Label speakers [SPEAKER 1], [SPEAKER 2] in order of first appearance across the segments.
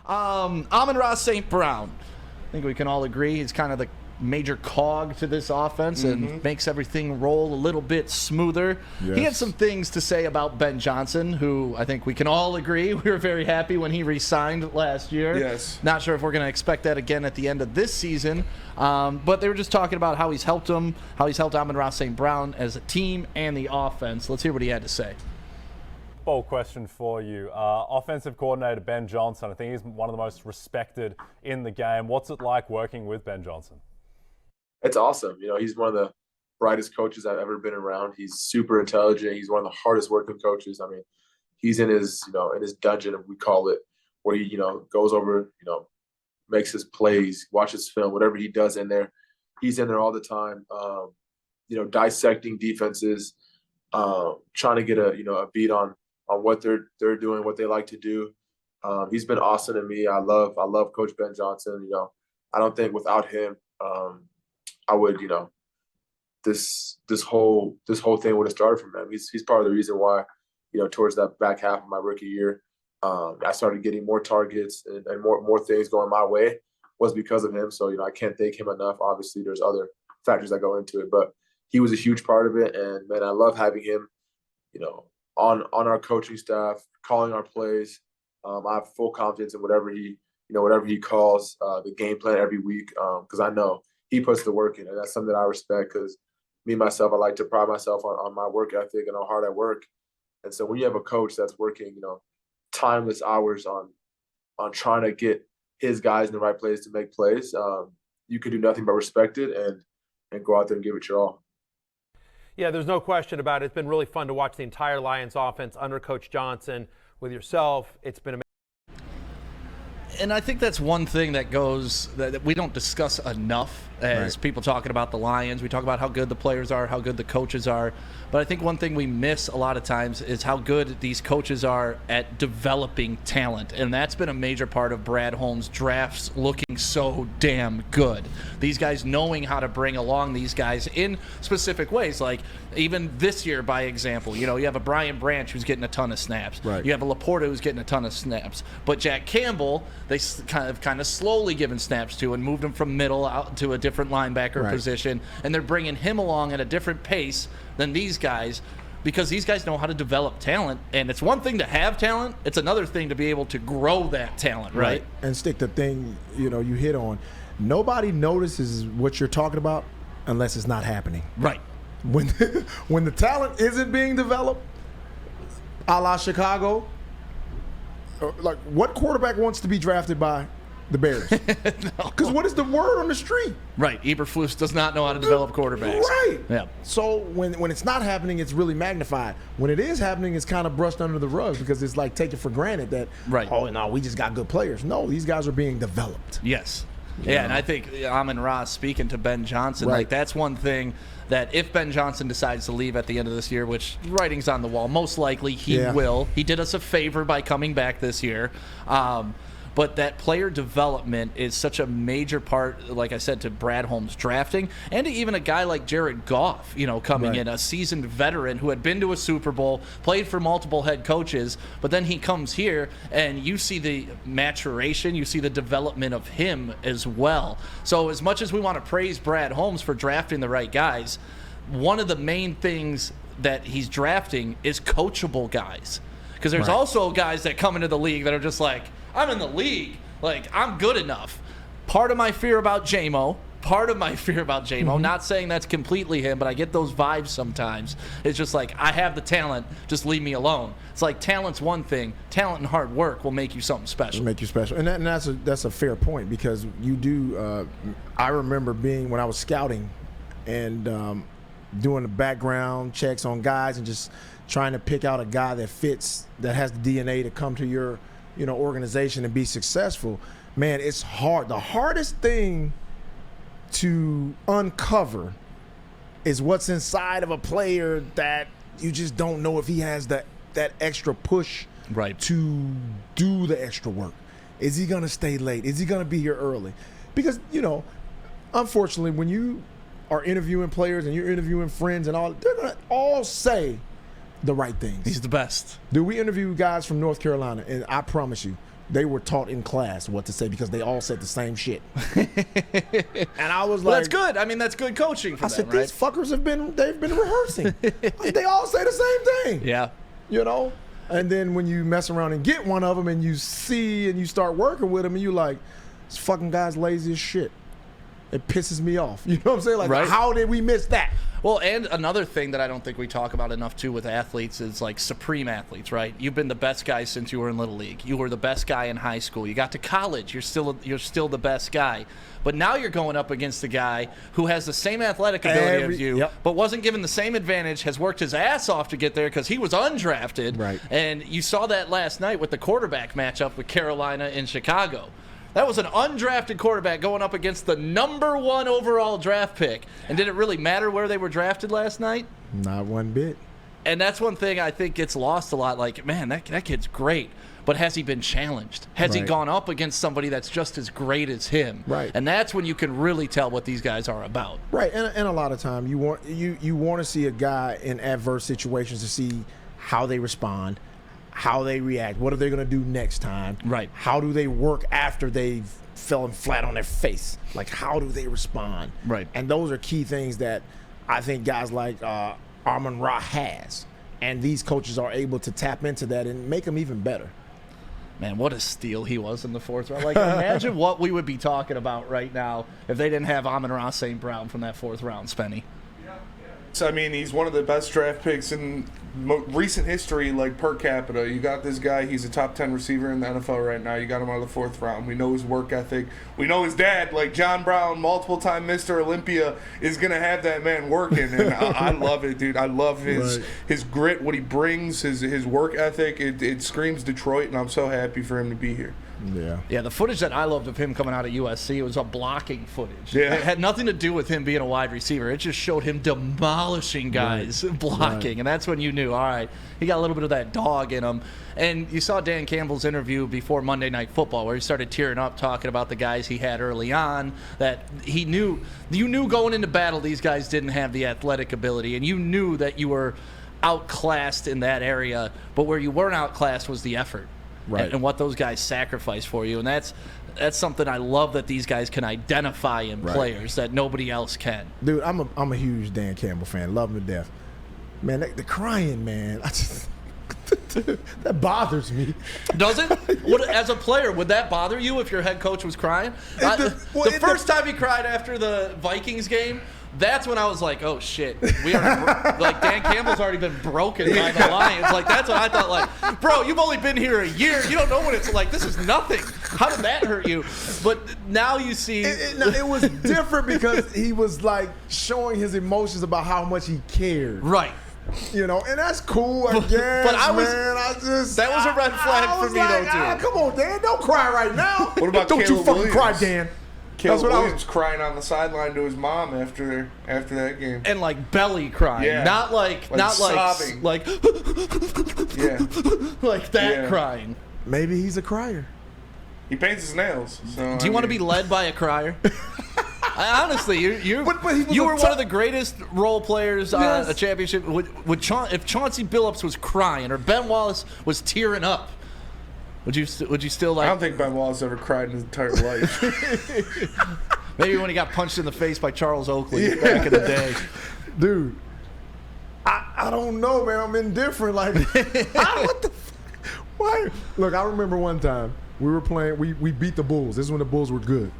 [SPEAKER 1] Amon-Ra St. Brown. I think we can all agree he's kind of the major cog to this offense and makes everything roll a little bit smoother. Yes. He had some things to say about Ben Johnson, who I think we can all agree we were very happy when he re-signed last year.
[SPEAKER 2] Yes.
[SPEAKER 1] Not sure if we're going to expect that again at the end of this season, but they were just talking about how he's helped him, how he's helped Amon-Ra St. Brown as a team and the offense. Let's hear what he had to say.
[SPEAKER 3] Bold question for you. Offensive coordinator Ben Johnson, I think he's one of the most respected in the game. What's it like working with Ben Johnson?
[SPEAKER 2] It's awesome. He's one of the brightest coaches I've ever been around. He's super intelligent. He's one of the hardest working coaches. I mean, he's in his dungeon, we call it, where he, goes over, makes his plays, watches film, whatever he does in there. He's in there all the time, dissecting defenses, trying to get a beat on what they're doing, what they like to do. He's been awesome to me. I love Coach Ben Johnson. I don't think without him, I would, this whole thing would have started from him. He's part of the reason why, towards that back half of my rookie year, I started getting more targets and more things going my way was because of him. So, I can't thank him enough. Obviously, there's other factors that go into it, but he was a huge part of it. And man, I love having him, on our coaching staff, calling our plays. I have full confidence in whatever he calls the game plan every week, because I know he puts the work in, and that's something that I respect because me, myself, I like to pride myself on my work ethic and how hard I work. And so when you have a coach that's working, timeless hours on trying to get his guys in the right place to make plays, you can do nothing but respect it and go out there and give it your all.
[SPEAKER 4] Yeah, there's no question about it. It's been really fun to watch the entire Lions offense under Coach Johnson with yourself. It's been amazing.
[SPEAKER 1] And I think that's one thing that we don't discuss enough as people talking about the Lions. We talk about how good the players are, how good the coaches are. But I think one thing we miss a lot of times is how good these coaches are at developing talent. And that's been a major part of Brad Holmes' drafts looking so damn good. These guys knowing how to bring along these guys in specific ways. Like even this year, by example, you have a Brian Branch who's getting a ton of snaps.
[SPEAKER 5] Right.
[SPEAKER 1] You have a Laporta who's getting a ton of snaps. But Jack Campbell, they kind of slowly given snaps to and moved him from middle out to a different linebacker position, and they're bringing him along at a different pace than these guys because these guys know how to develop talent. And it's one thing to have talent, it's another thing to be able to grow that talent, right?
[SPEAKER 5] And stick the thing you hit on. Nobody notices what you're talking about unless it's not happening.
[SPEAKER 1] Right.
[SPEAKER 5] When the talent isn't being developed, a la Chicago, like what quarterback wants to be drafted by the Bears? Because what is the word on the street?
[SPEAKER 1] Right. Eberflus does not know how to develop quarterbacks.
[SPEAKER 5] Right.
[SPEAKER 1] Yeah.
[SPEAKER 5] So when it's not happening, it's really magnified. When it is happening, it's kind of brushed under the rug because it's like taken for granted that, oh, no, we just got good players. No, these guys are being developed.
[SPEAKER 1] Yes. Yeah, and I think Amon-Ra speaking to Ben Johnson, like that's one thing that if Ben Johnson decides to leave at the end of this year, which writing's on the wall, most likely he will. He did us a favor by coming back this year. But that player development is such a major part, like I said, to Brad Holmes drafting and to even a guy like Jared Goff, coming in, a seasoned veteran who had been to a Super Bowl, played for multiple head coaches, but then he comes here and you see the maturation, you see the development of him as well. So as much as we want to praise Brad Holmes for drafting the right guys, one of the main things that he's drafting is coachable guys. Because there's also guys that come into the league that are just like, I'm in the league. Like, I'm good enough. Part of my fear about J-Mo, not saying that's completely him, but I get those vibes sometimes. It's just like, I have the talent, just leave me alone. It's like talent's one thing. Talent and hard work will make you something special.
[SPEAKER 5] Make you special. And that's a fair point because you do I remember being when I was scouting and doing the background checks on guys and just trying to pick out a guy that fits, that has the DNA to come to your organization and be successful. Man, it's hard. The hardest thing to uncover is what's inside of a player that you just don't know if he has that extra push to do the extra work. Is he gonna stay late? Is he gonna be here early? Because unfortunately, when you are interviewing players and you're interviewing friends and all, they're gonna all say the right things.
[SPEAKER 1] He's the best.
[SPEAKER 5] Do we interview guys from North Carolina? And I promise you, they were taught in class what to say because they all said the same shit. And I was
[SPEAKER 1] Well,
[SPEAKER 5] like,
[SPEAKER 1] that's good. I mean, that's good coaching for
[SPEAKER 5] I
[SPEAKER 1] them,
[SPEAKER 5] said,
[SPEAKER 1] right?
[SPEAKER 5] these fuckers they've been rehearsing. I said, they all say the same thing.
[SPEAKER 1] Yeah.
[SPEAKER 5] You know? And then when you mess around and get one of them and you see and you start working with them and you like, this fucking guy's lazy as shit. It pisses me off. You know what I'm saying? Like,
[SPEAKER 1] Right.
[SPEAKER 5] How did we miss that?
[SPEAKER 1] Well, and another thing that I don't think we talk about enough, too, with athletes is, like, supreme athletes, right? You've been the best guy since you were in Little League. You were the best guy in high school. You got to college. You're still the best guy. But now you're going up against a guy who has the same athletic ability as you, but wasn't given the same advantage, has worked his ass off to get there because he was undrafted.
[SPEAKER 5] Right.
[SPEAKER 1] And you saw that last night with the quarterback matchup with Carolina in Chicago. That was an undrafted quarterback going up against the #1 overall draft pick. And did it really matter where they were drafted last night?
[SPEAKER 5] Not one bit.
[SPEAKER 1] And that's one thing I think gets lost a lot. Like, man, that kid's great. But has he been challenged? Has he
[SPEAKER 5] Right.
[SPEAKER 1] gone up against somebody that's just as great as him?
[SPEAKER 5] Right.
[SPEAKER 1] And that's when you can really tell what these guys are about.
[SPEAKER 5] Right, and a lot of time you want to see a guy in adverse situations to see how they respond, how they react, what are they going to do next time?
[SPEAKER 1] Right.
[SPEAKER 5] How do they work after they've fallen flat on their face? Like, how do they respond?
[SPEAKER 1] Right.
[SPEAKER 5] And those are key things that I think guys like Amon-Ra has, and these coaches are able to tap into that and make them even better.
[SPEAKER 1] Man, what a steal he was in the 4th round. Like, imagine what we would be talking about right now if they didn't have Amon-Ra St. Brown from that 4th round, Spenny.
[SPEAKER 6] So, I mean, he's one of the best draft picks in recent history, like per capita. You got this guy, he's a top 10 receiver in the NFL right now. You got him out of the 4th round. We know his work ethic. We know his dad, like John Brown, multiple-time Mr. Olympia, is going to have that man working. And I love it, dude. I love his grit, what he brings, his work ethic. It screams Detroit, and I'm so happy for him to be here.
[SPEAKER 1] Yeah, the footage that I loved of him coming out of USC was a blocking footage.
[SPEAKER 6] Yeah.
[SPEAKER 1] It had nothing to do with him being a wide receiver. It just showed him demolishing guys, blocking. And that's when you knew, all right, he got a little bit of that dog in him. And you saw Dan Campbell's interview before Monday Night Football where he started tearing up talking about the guys he had early on, that you knew going into battle these guys didn't have the athletic ability, and you knew that you were outclassed in that area, but where you weren't outclassed was the effort.
[SPEAKER 5] Right.
[SPEAKER 1] And what those guys sacrifice for you. And that's something I love that these guys can identify in players that nobody else can.
[SPEAKER 5] Dude, I'm a huge Dan Campbell fan. Love him to death. Man, the crying, man. That bothers me.
[SPEAKER 1] Does it? As a player, would that bother you if your head coach was crying? The first time he cried after the Vikings game, that's when I was like, oh shit, like Dan Campbell's already been broken by the Lions. Like, that's what I thought. Like, bro, you've only been here a year. You don't know what it's like. This is nothing. How did that hurt you? But now you see,
[SPEAKER 5] it was different because he was like showing his emotions about how much he cared.
[SPEAKER 1] right.
[SPEAKER 5] You know, and that's cool, I guess.
[SPEAKER 1] But
[SPEAKER 5] that was
[SPEAKER 1] a red flag for me, though, too.
[SPEAKER 5] Come on, Dan, don't cry right now.
[SPEAKER 6] What about
[SPEAKER 5] don't
[SPEAKER 6] Caleb
[SPEAKER 5] you fucking
[SPEAKER 6] Williams?
[SPEAKER 5] cry, Dan.
[SPEAKER 6] Caleb
[SPEAKER 5] That's what
[SPEAKER 6] Williams crying on the sideline to his mom after that game.
[SPEAKER 1] And like belly crying,
[SPEAKER 6] Yeah.
[SPEAKER 1] not like
[SPEAKER 6] sobbing.
[SPEAKER 1] like
[SPEAKER 6] Yeah.
[SPEAKER 1] like that
[SPEAKER 6] Yeah.
[SPEAKER 1] crying.
[SPEAKER 5] Maybe he's a crier.
[SPEAKER 6] He paints his nails. So,
[SPEAKER 1] Do you want to be led by a crier? Honestly, you
[SPEAKER 5] But he was
[SPEAKER 1] you
[SPEAKER 5] a
[SPEAKER 1] were one of the greatest role players on
[SPEAKER 5] Yes.
[SPEAKER 1] a championship. If Chauncey Billups was crying or Ben Wallace was tearing up, would you still like?
[SPEAKER 6] I don't think Ben Wallace ever cried in his entire life.
[SPEAKER 1] Maybe when he got punched in the face by Charles Oakley back in the day.
[SPEAKER 5] Dude, I don't know, man. I'm indifferent. Like, what the why? Look, I remember one time we were playing, we beat the Bulls. This is when the Bulls were good.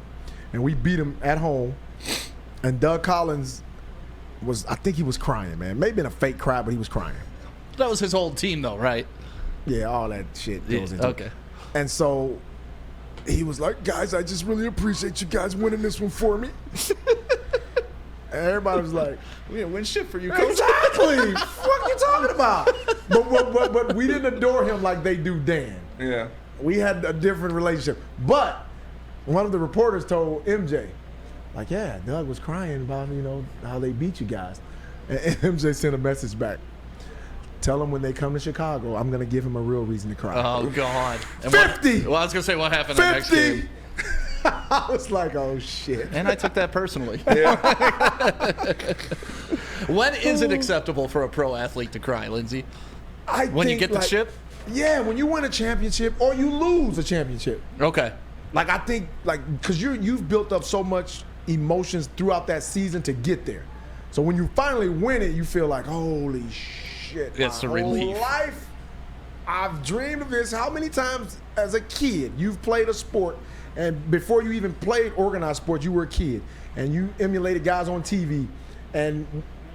[SPEAKER 5] And we beat them at home. And Doug Collins I think he was crying, man. Maybe in a fake cry, but he was crying.
[SPEAKER 1] That was his whole team, though, right?
[SPEAKER 5] Yeah, all that shit goes into
[SPEAKER 1] okay.
[SPEAKER 5] it. And so he was like, guys, I just really appreciate you guys winning this one for me. And everybody was like,
[SPEAKER 1] We didn't win shit for you, coach.
[SPEAKER 5] exactly. What are you talking about? But we didn't adore him like they do Dan.
[SPEAKER 6] Yeah.
[SPEAKER 5] We had a different relationship. But one of the reporters told MJ, like, yeah, Doug was crying about, how they beat you guys. And MJ sent a message back. Tell him when they come to Chicago, I'm going to give him a real reason to cry.
[SPEAKER 1] Oh, God. And
[SPEAKER 5] 50!
[SPEAKER 1] Well, I was going to say what happened that next
[SPEAKER 5] 50!
[SPEAKER 1] game.
[SPEAKER 5] I was like, oh, shit.
[SPEAKER 1] And I took that personally.
[SPEAKER 6] Yeah.
[SPEAKER 1] When is it acceptable for a pro athlete to cry, Lindsey?
[SPEAKER 5] I
[SPEAKER 1] When you
[SPEAKER 5] think,
[SPEAKER 1] get the
[SPEAKER 5] like,
[SPEAKER 1] chip?
[SPEAKER 5] Yeah, when you win a championship or you lose a championship.
[SPEAKER 1] Okay.
[SPEAKER 5] Like, I think, like, because you've built up so much emotions throughout that season to get there. So when you finally win it, you feel like, holy shit.
[SPEAKER 1] It's a
[SPEAKER 5] my
[SPEAKER 1] relief.
[SPEAKER 5] whole life, I've dreamed of this. How many times as a kid you've played a sport, and before you even played organized sports, you were a kid, and you emulated guys on TV, and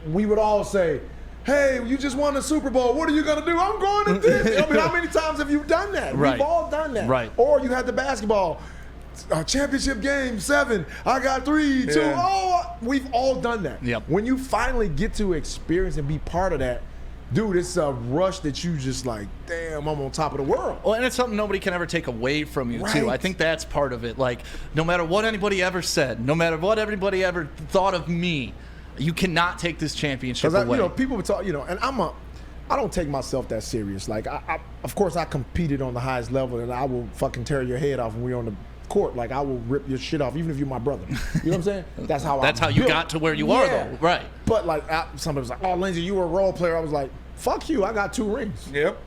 [SPEAKER 5] we would all say, hey, you just won the Super Bowl. What are you going to do? I'm going to this. I mean, how many times have you done that?
[SPEAKER 1] Right.
[SPEAKER 5] We've all done that.
[SPEAKER 1] Right.
[SPEAKER 5] Or you had the basketball. Championship game 7. I got 3, 2.
[SPEAKER 6] Yeah.
[SPEAKER 5] Oh, we've all done that.
[SPEAKER 1] Yep.
[SPEAKER 5] When you finally get to experience and be part of that, dude, it's a rush that you just like, damn, I'm on top of the world.
[SPEAKER 1] Well, and it's something nobody can ever take away from you, too.
[SPEAKER 5] Right.
[SPEAKER 1] I think that's part of it. Like, no matter what anybody ever said, no matter what everybody ever thought of me, you cannot take this championship away.
[SPEAKER 5] You know, people would talk, you know, and I don't take myself that serious. Like, of course, I competed on the highest level, and I will fucking tear your head off when we're on the court. Like, I will rip your shit off, even if you're my brother. You know what I'm saying? That's how
[SPEAKER 1] you got to where you are, though. Right.
[SPEAKER 5] But, like, somebody was like, oh, Lindsay, you were a role player. I was like, fuck you. I got 2 rings.
[SPEAKER 6] Yep.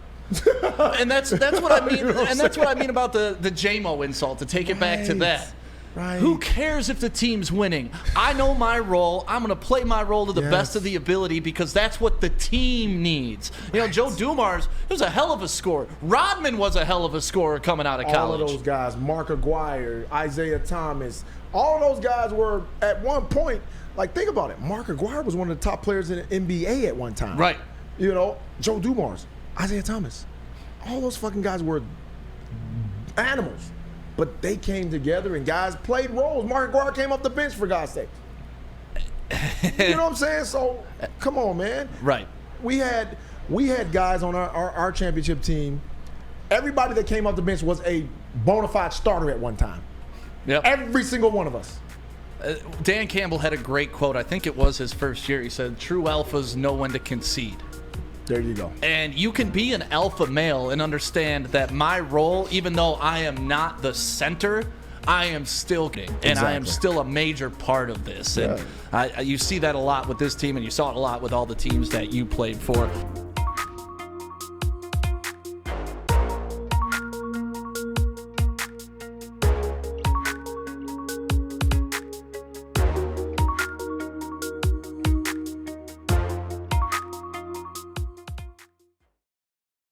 [SPEAKER 1] And that's what I mean. And that's what I mean about the J-Mo insult, to take it back to that.
[SPEAKER 5] Right.
[SPEAKER 1] Who cares if the team's winning? I know my role. I'm going to play my role to the best of the ability because that's what the team needs. You know, Joe Dumars, he was a hell of a scorer. Rodman was a hell of a scorer coming out of college.
[SPEAKER 5] All of those guys, Mark Aguirre, Isaiah Thomas, all of those guys were at one point, like, think about it. Mark Aguirre was one of the top players in the NBA at one time.
[SPEAKER 1] Right.
[SPEAKER 5] You know, Joe Dumars, Isaiah Thomas, all those fucking guys were animals. But they came together and guys played roles. Mark Aguirre came off the bench, for God's sake. You know what I'm saying? So, come on, man.
[SPEAKER 1] Right.
[SPEAKER 5] We had guys on our championship team. Everybody that came off the bench was a bona fide starter at one time.
[SPEAKER 1] Yep.
[SPEAKER 5] Every single one of us.
[SPEAKER 1] Dan Campbell had a great quote. I think it was his first year. He said, true alphas know when to concede.
[SPEAKER 5] There you go.
[SPEAKER 1] And you can be an alpha male and understand that my role, even though I am not the center, I am still getting, and I am still a major part of this. And you see that a lot with this team, and you saw it a lot with all the teams that you played for.